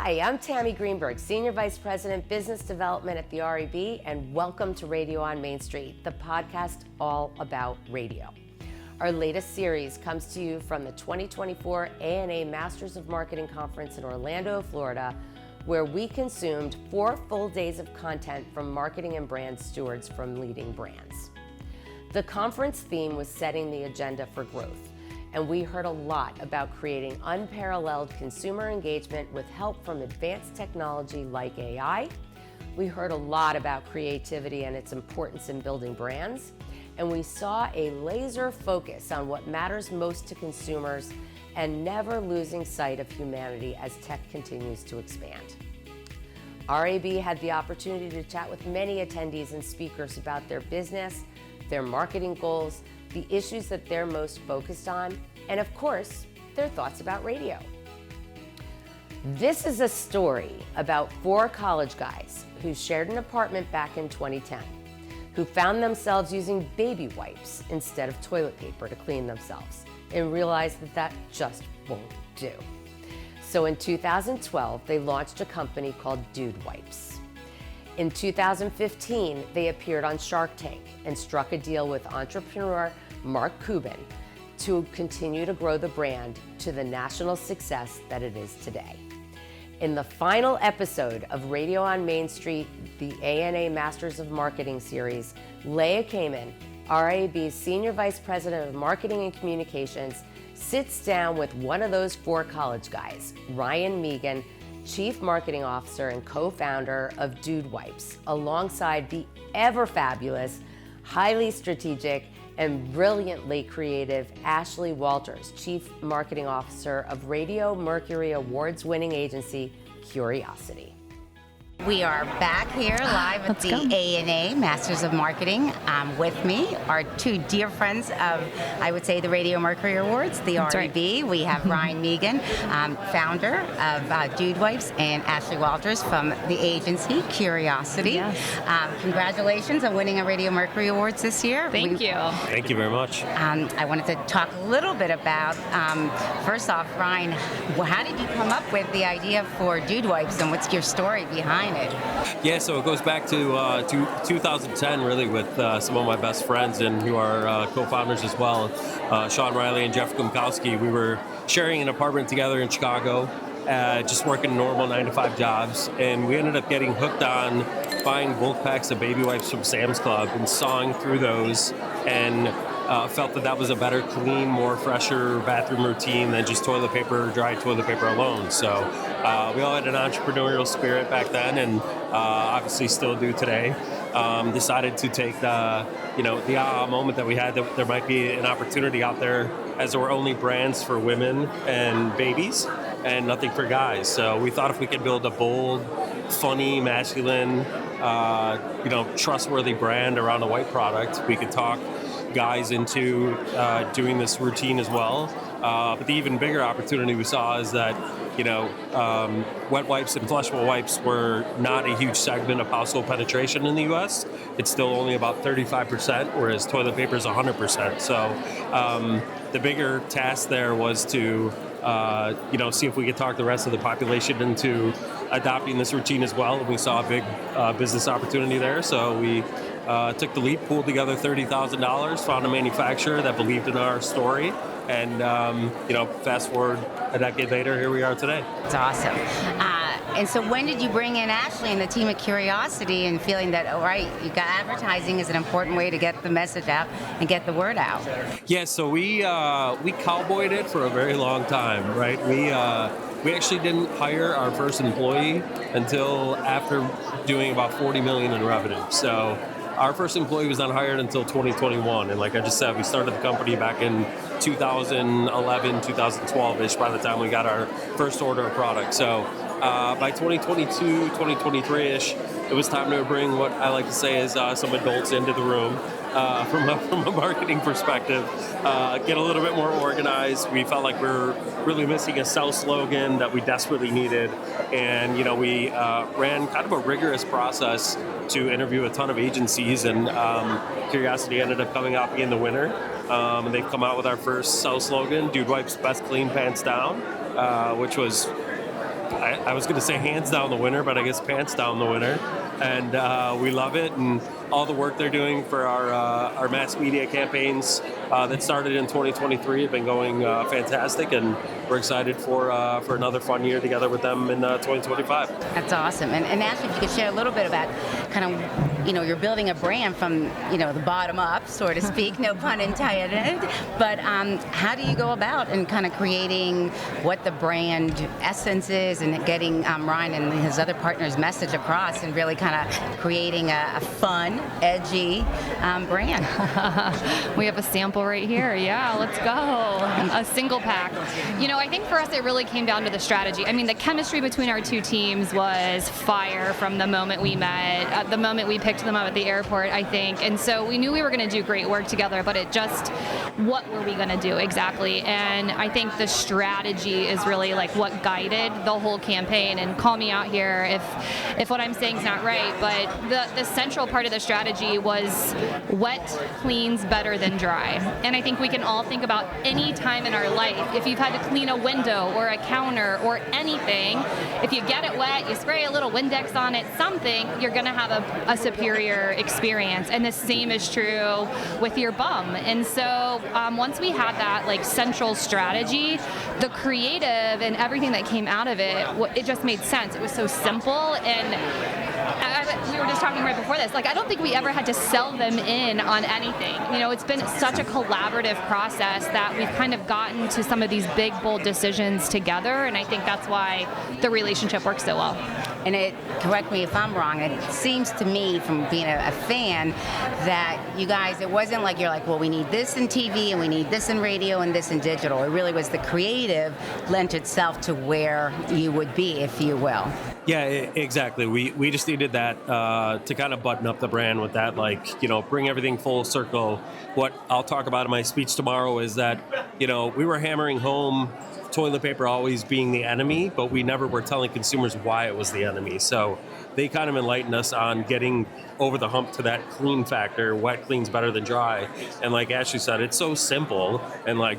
Hi, I'm Tammy Greenberg, Senior Vice President, Business Development at the REB, and welcome to Radio on Main Street, the podcast all about radio. Our latest series comes to you from the 2024 ANA Masters of Marketing Conference in Orlando, Florida, where we consumed 4 full days of content from marketing and brand stewards from leading brands. The conference theme was setting the agenda for growth, and we heard a lot about creating unparalleled consumer engagement with help from advanced technology like AI. We heard a lot about creativity and its importance in building brands, and we saw a laser focus on what matters most to consumers and never losing sight of humanity as tech continues to expand. RAB had the opportunity to chat with many attendees and speakers about their business, their marketing goals, the issues that they're most focused on, and of course, their thoughts about radio. This is a story about 4 college guys who shared an apartment back in 2010, who found themselves using baby wipes instead of toilet paper to clean themselves, and realized that that just won't do. So in 2012, they launched a company called Dude Wipes. In 2015, they appeared on Shark Tank and struck a deal with entrepreneur Mark Cuban to continue to grow the brand to the national success that it is today. In the final episode of Radio on Main Street, the ANA Masters of Marketing series, Leah Kamon, RAB's Senior Vice President of Marketing and Communications, sits down with one of those 4 college guys, Ryan Meegan, Chief Marketing Officer and co-founder of Dude Wipes, alongside the ever-fabulous, highly strategic, and brilliantly creative Ashley Walters, Chief Marketing Officer of Radio Mercury Awards-winning agency, Curiosity. We are back here live at the ANA Masters of Marketing. With me are 2 dear friends of, I would say, the Radio Mercury Awards, the REB. Right. We have Ryan Meegan, founder of Dude Wipes, and Ashley Walters from the agency Curiosity. Yes. Congratulations on winning a Radio Mercury Awards this year. Thank you. Thank you very much. I wanted to talk a little bit about, first off, Ryan, how did you come up with the idea for Dude Wipes, and what's your story behind it? Yeah, so it goes back to 2010, really, with some of my best friends and who are co-founders as well, Sean Riley and Jeff Gumkowski. We were sharing an apartment together in Chicago, just working normal 9-to-5 jobs, and we ended up getting hooked on buying bulk packs of baby wipes from Sam's Club and sawing through those, and felt that was a better, clean, more fresher bathroom routine than just dry toilet paper alone. So we all had an entrepreneurial spirit back then, and obviously still do today. Decided to take the aha moment that we had, that there might be an opportunity out there, as there were only brands for women and babies and nothing for guys. So we thought if we could build a bold, funny, masculine, trustworthy brand around a white product, we could talk guys into doing this routine as well. But the even bigger opportunity we saw is that, wet wipes and flushable wipes were not a huge segment of household penetration in the U.S. It's still only about 35%, whereas toilet paper is 100%. So the bigger task there was to, see if we could talk the rest of the population into adopting this routine as well. And we saw a big business opportunity there. So we took the leap, pulled together $30,000, found a manufacturer that believed in our story, and fast forward a decade later, here we are today. It's awesome. And so when did you bring in Ashley and the team at Curiosity, and feeling that, all right, you got advertising is an important way to get the message out and get the word out? Yeah, so we cowboyed it for a very long time, right? We actually didn't hire our first employee until after doing about $40 million in revenue. So our first employee was not hired until 2021. And like I just said, we started the company back in 2011, 2012-ish by the time we got our first order of product. So by 2022, 2023-ish, it was time to bring what I like to say is some adults into the room. From a marketing perspective, get a little bit more organized. We felt like we were really missing a sell slogan that we desperately needed, and we ran kind of a rigorous process to interview a ton of agencies, and Curiosity ended up coming out being the winner. And they've come out with our first sell slogan, Dude Wipes Best Clean Pants Down, which was I was going to say hands down the winner, but I guess pants down the winner. And we love it, and all the work they're doing for our mass media campaigns that started in 2023 have been going fantastic, and we're excited for another fun year together with them in 2025. That's awesome. And actually, if you could share a little bit about kind of, you're building a brand from, the bottom up, so to speak, no pun intended, but how do you go about and kind of creating what the brand essence is and getting Ryan and his other partners' message across and really kind of creating a fun, edgy brand? We have a sample right here. Yeah, let's go. A single pack. I think for us it really came down to the strategy. I mean, the chemistry between our two teams was fire from the moment we met, the moment we picked them up at the airport, I think. And so we knew we were going to do great work together, but what were we going to do exactly? And I think the strategy is really like what guided the whole campaign. And call me out here if what I'm saying is not right, but the central part of the strategy was wet cleans better than dry. And I think we can all think about any time in our life, if you've had to clean a window or a counter or anything, if you get it wet, you spray a little Windex on it, something, you're going to have a superior experience. And the same is true with your bum. And so once we had that like central strategy, the creative and everything that came out of it just made sense. It was so simple, and we were just talking right before this, I don't think we ever had to sell them in on anything. It's been such a collaborative process that we've kind of gotten to some of these big, bold decisions together, and I think that's why the relationship works so well. And correct me if I'm wrong, it seems to me from being a fan that you guys, it wasn't like you're like, well, we need this in TV and we need this in radio and this in digital. It really was the creative lent itself to where you would be, if you will. Yeah, exactly. We just needed that to kind of button up the brand with that, bring everything full circle. What I'll talk about in my speech tomorrow is that, we were hammering home toilet paper always being the enemy, but we never were telling consumers why it was the enemy. So they kind of enlightened us on getting over the hump to that clean factor. Wet cleans better than dry. And like Ashley said, it's so simple and right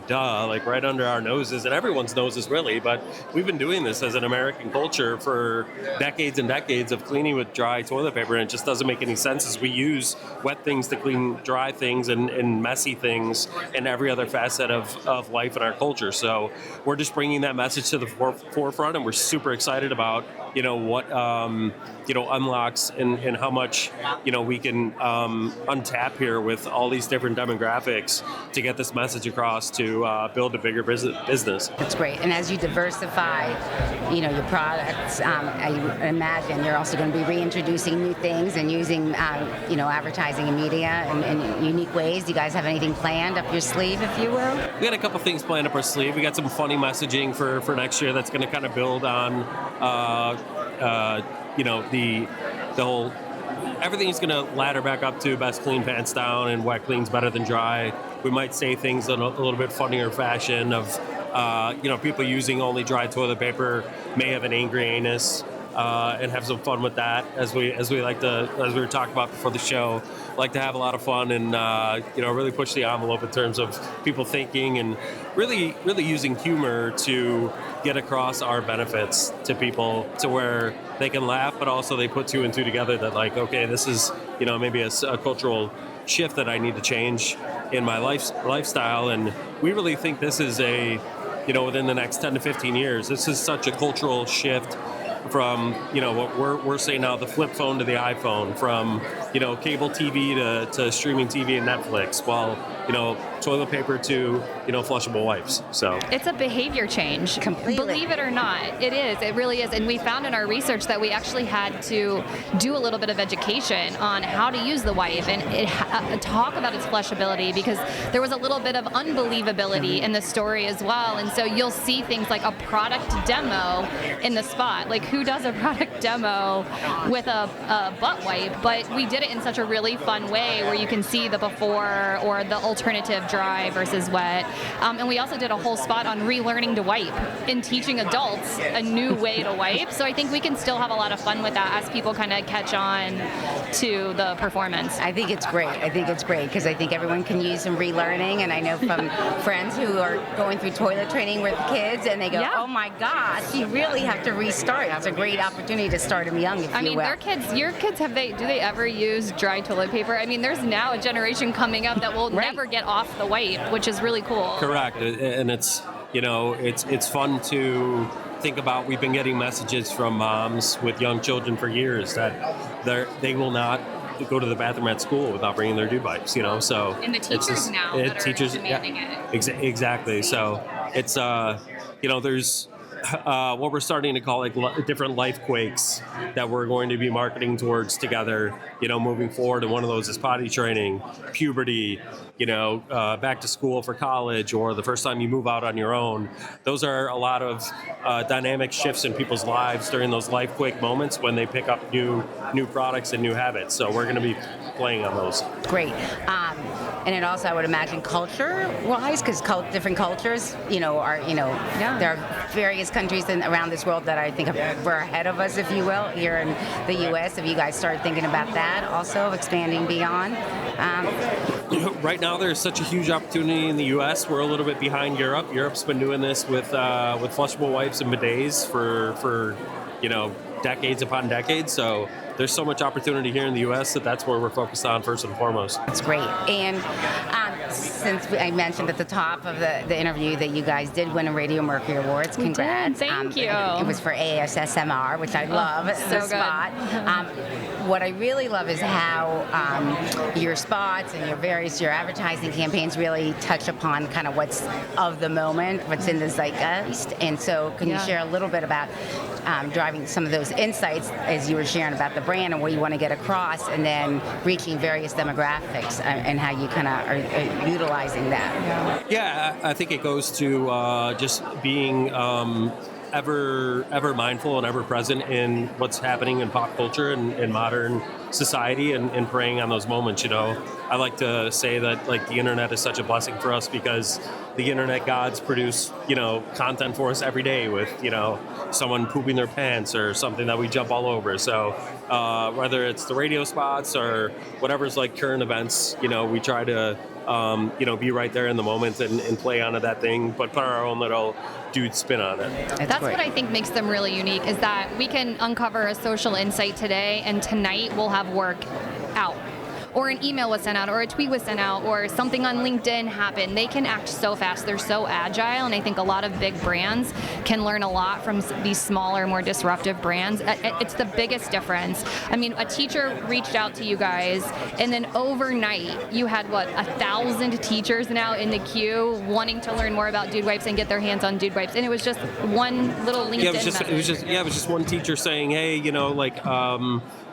under our noses and everyone's noses really, but we've been doing this as an American culture for decades and decades of cleaning with dry toilet paper, and it just doesn't make any sense as we use wet things to clean dry things and messy things and every other facet of life in our culture. So we're just bringing that message to the forefront, and we're super excited about what unlocks and how much we can untap here with all these different demographics to get this message across to build a bigger business. That's great. And as you diversify, your products, I imagine you're also going to be reintroducing new things and using, advertising and media in unique ways. Do you guys have anything planned up your sleeve, if you will? We got a couple things planned up our sleeve. We got some funny messaging for next year that's going to kind of build on, the whole. Everything's going to ladder back up to best clean pants down and wet cleans better than dry. We might say things in a little bit funnier fashion of, people using only dry toilet paper may have an angry anus, and have some fun with that as we were talking about before the show. Like to have a lot of fun and really push the envelope in terms of people thinking and really using humor to get across our benefits to people to where they can laugh, but also they put two and two together that okay, this is maybe a cultural shift that I need to change in my lifestyle. And we really think this is within the next 10 to 15 years, this is such a cultural shift from what we're saying now, the flip phone to the iPhone, from cable TV to streaming TV and Netflix, while toilet paper to flushable wipes. So it's a behavior change. Completely. Believe it or not, it is. It really is. And we found in our research that we actually had to do a little bit of education on how to use the wipe and talk about its flushability, because there was a little bit of unbelievability in the story as well. And so you'll see things like a product demo in the spot. Like, who does a product demo with a butt wipe? But we did did it in such a really fun way where you can see the before or the alternative dry versus wet. And we also did a whole spot on relearning to wipe and teaching adults a new way to wipe. So I think we can still have a lot of fun with that as people kind of catch on to the performance. I think it's great. Because I think everyone can use some relearning. And I know from friends who are going through toilet training with kids and they go, oh my gosh, you really have to restart. It's a great opportunity to start them young, if you will. Your kids, do they ever use dry toilet paper? I mean, there's now a generation coming up that will never get off the wipe, which is really cool. Correct. And it's, it's fun to think about. We've been getting messages from moms with young children for years that they will not go to the bathroom at school without bringing their dude wipes, So and the teachers now that are demanding it. Exactly. So it's there's what we're starting to call like different life quakes that we're going to be marketing towards together, moving forward. And one of those is potty training, puberty, back to school for college, or the first time you move out on your own. Those are a lot of dynamic shifts in people's lives during those life quake moments when they pick up new products and new habits. So we're going to be playing on those. Great. And it also, I would imagine, culture-wise, because different cultures, there are various countries around this world that I think were ahead of us, if you will, here in the U.S. Have you guys started thinking about that also, expanding beyond? Right now, there's such a huge opportunity in the U.S. We're a little bit behind Europe. Europe's been doing this with flushable wipes and bidets for decades upon decades. So there's so much opportunity here in the U.S. that's where we're focused on first and foremost. That's great. And since I mentioned at the top of the interview that you guys did win a Radio Mercury Awards, congrats. Thank you. It was for ASSMR, which I love, the spot. What I really love is how your spots and your advertising campaigns really touch upon kind of what's of the moment, what's in the zeitgeist. And so can you share a little bit about driving some of those insights as you were sharing about the brand and what you want to get across, and then reaching various demographics and how you kind of are utilizing that? Yeah, I think it goes to just being ever mindful and ever present in what's happening in pop culture and in modern society, and preying on those moments. I like to say that the internet is such a blessing for us because the internet gods produce content for us every day with someone pooping their pants or something that we jump all over. So whether it's the radio spots or whatever's current events, we try to be right there in the moment and play onto that thing, but put our own little dude spin on it. That's what I think makes them really unique, is that we can uncover a social insight today, and tonight we'll have work out. Or an email was sent out, or a tweet was sent out, or something on LinkedIn happened. They can act so fast. They're so agile, and I think a lot of big brands can learn a lot from these smaller, more disruptive brands. It's the biggest difference. I mean, a teacher reached out to you guys, and then overnight, you had, 1,000 teachers now in the queue wanting to learn more about dude wipes and get their hands on dude wipes, and it was just one little LinkedIn message. It was just one teacher saying, hey,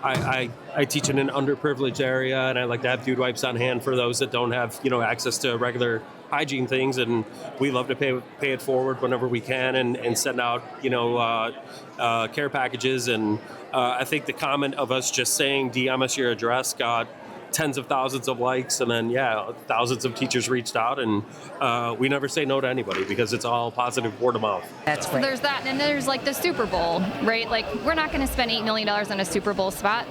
I teach in an underprivileged area, and I like to have dude wipes on hand for those that don't have, access to regular hygiene things, and we love to pay it forward whenever we can and send out, care packages. And I think the comment of us just saying, DM us your address got tens of thousands of likes, and then thousands of teachers reached out, and we never say no to anybody because it's all positive word of mouth. That's great. So there's that, and there's the Super Bowl, right? we're not going to spend $8 million on a Super Bowl spot,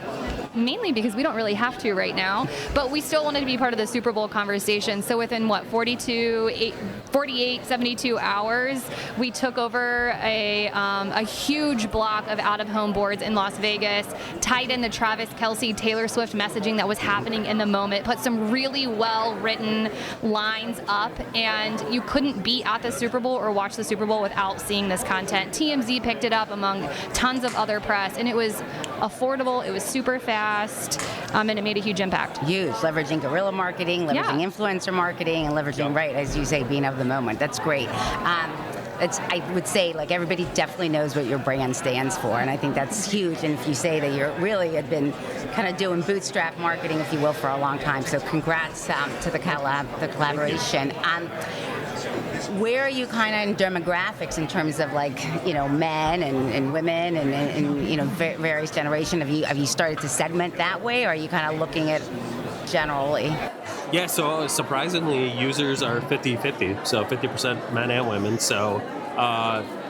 mainly because we don't really have to right now, but we still wanted to be part of the Super Bowl conversation. So within 48, 72 hours, we took over a huge block of out-of-home boards in Las Vegas, tied in the Travis Kelce, Taylor Swift messaging that was happening in the moment, put some really well-written lines up, and you couldn't be at the Super Bowl or watch the Super Bowl without seeing this content. TMZ picked it up among tons of other press, and it was affordable, it was super fast, and it made a huge impact. Huge, leveraging guerrilla marketing, leveraging influencer marketing, and leveraging, right, as you say, being of the moment. That's great. I would say, everybody definitely knows what your brand stands for, and I think that's huge. And if you say that you really had been kind of doing bootstrap marketing, if you will, for a long time, so congrats to the collaboration. where are you kind of in demographics in terms of like, men and women and various generations? Have you started to segment that way, or are you kind of looking at generally? Yeah, so surprisingly, users are 50-50, so 50% men and women. So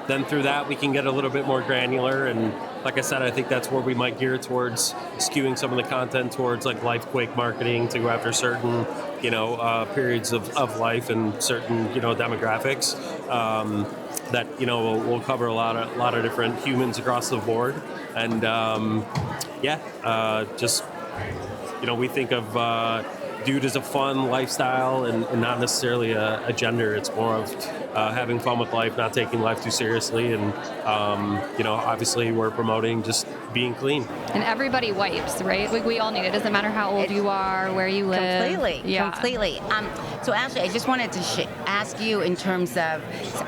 then through that, we can get a little bit more granular. And like I said, I think that's where we might gear towards skewing some of the content towards like life-quake marketing to go after certain, periods of life and certain, demographics that, will cover a lot of different humans across the board. And we think of dude as a fun lifestyle and not necessarily a gender. It's more of having fun with life, not taking life too seriously. And, obviously we're promoting just being clean. And everybody wipes, right? We all need it. It doesn't matter how old you are, where you live. Completely. So Ashley, I just wanted to ask you in terms of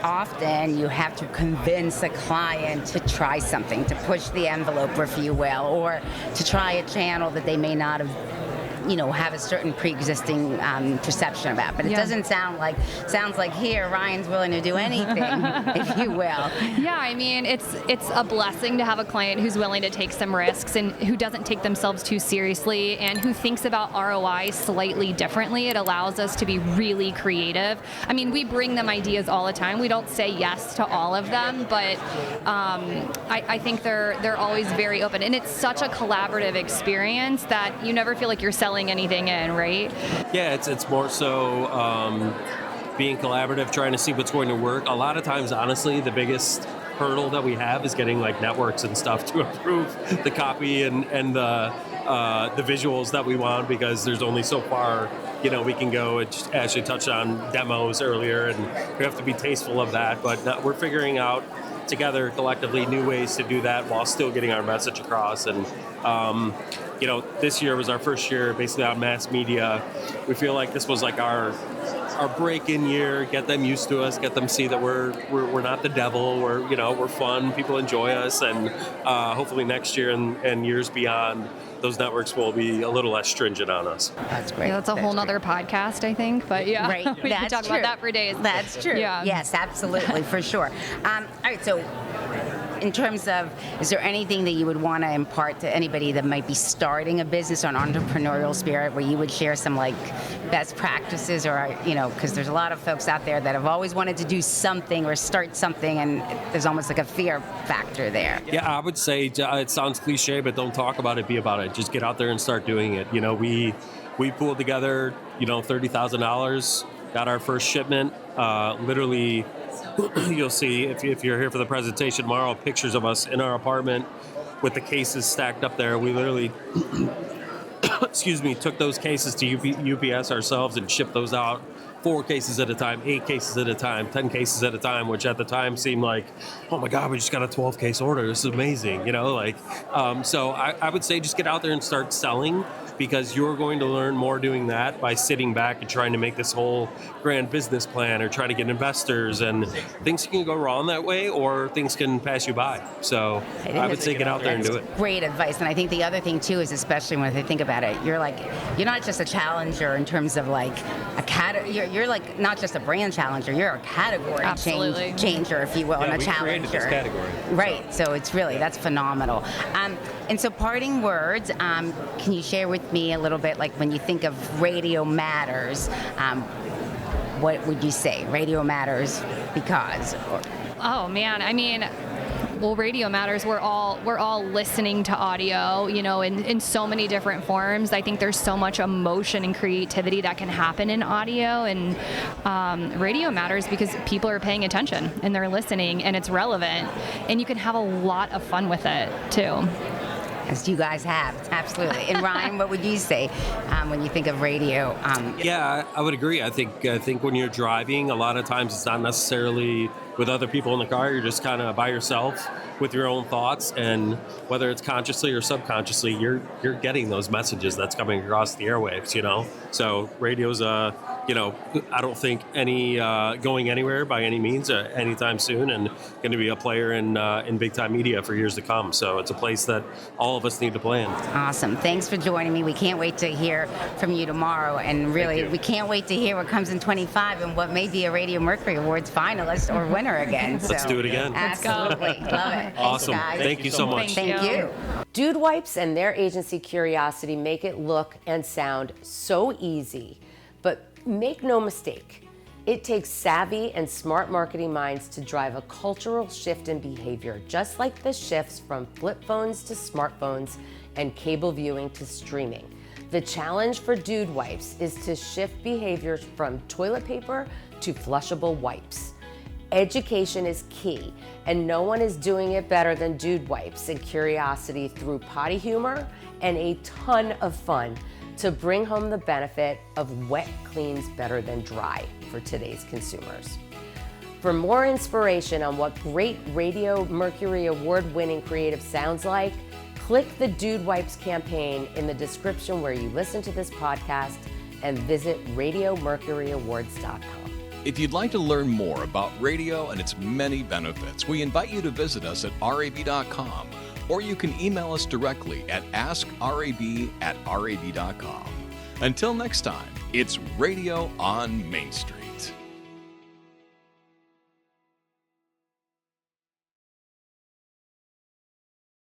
often you have to convince a client to try something, to push the envelope, if you will, or to try a channel that they may not have have a certain pre-existing perception about. But it doesn't sounds like here Ryan's willing to do anything, if you will. Yeah, I mean, it's a blessing to have a client who's willing to take some risks and who doesn't take themselves too seriously and who thinks about ROI slightly differently. It allows us to be really creative. I mean, we bring them ideas all the time. We don't say yes to all of them, but I think they're always very open. And it's such a collaborative experience that you never feel like you're selling anything in, right? Yeah, it's more so being collaborative, trying to see what's going to work. A lot of times, honestly, the biggest hurdle that we have is getting like networks and stuff to approve the copy and the visuals that we want, because there's only so far we can go. It actually touched on demos earlier, and we have to be tasteful of that. But we're figuring out together collectively new ways to do that while still getting our message across. And this year was our first year basically on mass media. We feel like this was like our break-in year. Get them used to us. Get them see that we're not the devil. We're fun. People enjoy us, and hopefully next year and years beyond, those networks will be a little less stringent on us. That's great. Yeah, that's a whole nother podcast, I think. But yeah, right. we can talk about that for days. That's true. Yeah. Yes, absolutely, for sure. All right, so in terms of, is there anything that you would want to impart to anybody that might be starting a business or an entrepreneurial spirit, where you would share some like best practices, or because there's a lot of folks out there that have always wanted to do something or start something, and there's almost like a fear factor there. Yeah, I would say it sounds cliche, but don't talk about it, be about it. Just get out there and start doing it. We pulled together, $30,000, got our first shipment, literally. You'll see if you're here for the presentation tomorrow, pictures of us in our apartment with the cases stacked up there. We literally, took those cases to UPS ourselves and shipped those out 4 cases at a time, 8 cases at a time, 10 cases at a time, which at the time seemed like, oh my God, we just got a 12-case order. This is amazing, So I would say just get out there and start selling, because you're going to learn more doing that by sitting back and trying to make this whole grand business plan or trying to get investors, and things can go wrong that way, or things can pass you by. So I would say get out there and do it. Great advice. And I think the other thing too is, especially when I think about it, you're not just a challenger in terms of like a you're like not just a brand challenger, you're a category changer, if you will, and a challenger. Created this category. Right. So it's really, that's phenomenal. And so parting words, can you share with me a little bit, like when you think of Radio Matters, what would you say? Radio Matters because? Oh man, I mean, well, Radio Matters. We're all listening to audio, in so many different forms. I think there's so much emotion and creativity that can happen in audio, and Radio Matters because people are paying attention and they're listening, and it's relevant, and you can have a lot of fun with it too. As you guys have, absolutely. And Ryan, what would you say when you think of radio? Yeah, I would agree. I think when you're driving, a lot of times it's not necessarily with other people in the car. You're just kind of by yourself with your own thoughts, and whether it's consciously or subconsciously, you're getting those messages that's coming across the airwaves. So radio's a I don't think any going anywhere by any means anytime soon, and going to be a player in big time media for years to come. So it's a place that all of us need to play in. Awesome. Thanks for joining me. We can't wait to hear from you tomorrow, and really we can't wait to hear what comes in 25 and what may be a Radio Mercury Awards finalist or winner again. Let's do it again. Absolutely. Love it. Awesome. Thanks, guys. Thank you so much. Thank you. Dude Wipes and their agency Curiosity make it look and sound so easy. But make no mistake, it takes savvy and smart marketing minds to drive a cultural shift in behavior, just like the shifts from flip phones to smartphones and cable viewing to streaming. The challenge for Dude Wipes is to shift behaviors from toilet paper to flushable wipes. Education is key, and no one is doing it better than Dude Wipes and Curiosity through potty humor and a ton of fun to bring home the benefit of wet cleans better than dry for today's consumers. For more inspiration on what great Radio Mercury Award-winning creative sounds like, click the Dude Wipes campaign in the description where you listen to this podcast and visit RadioMercuryAwards.com. If you'd like to learn more about radio and its many benefits, we invite you to visit us at rab.com, or you can email us directly at askrab@rab.com. Until next time, it's Radio on Main Street.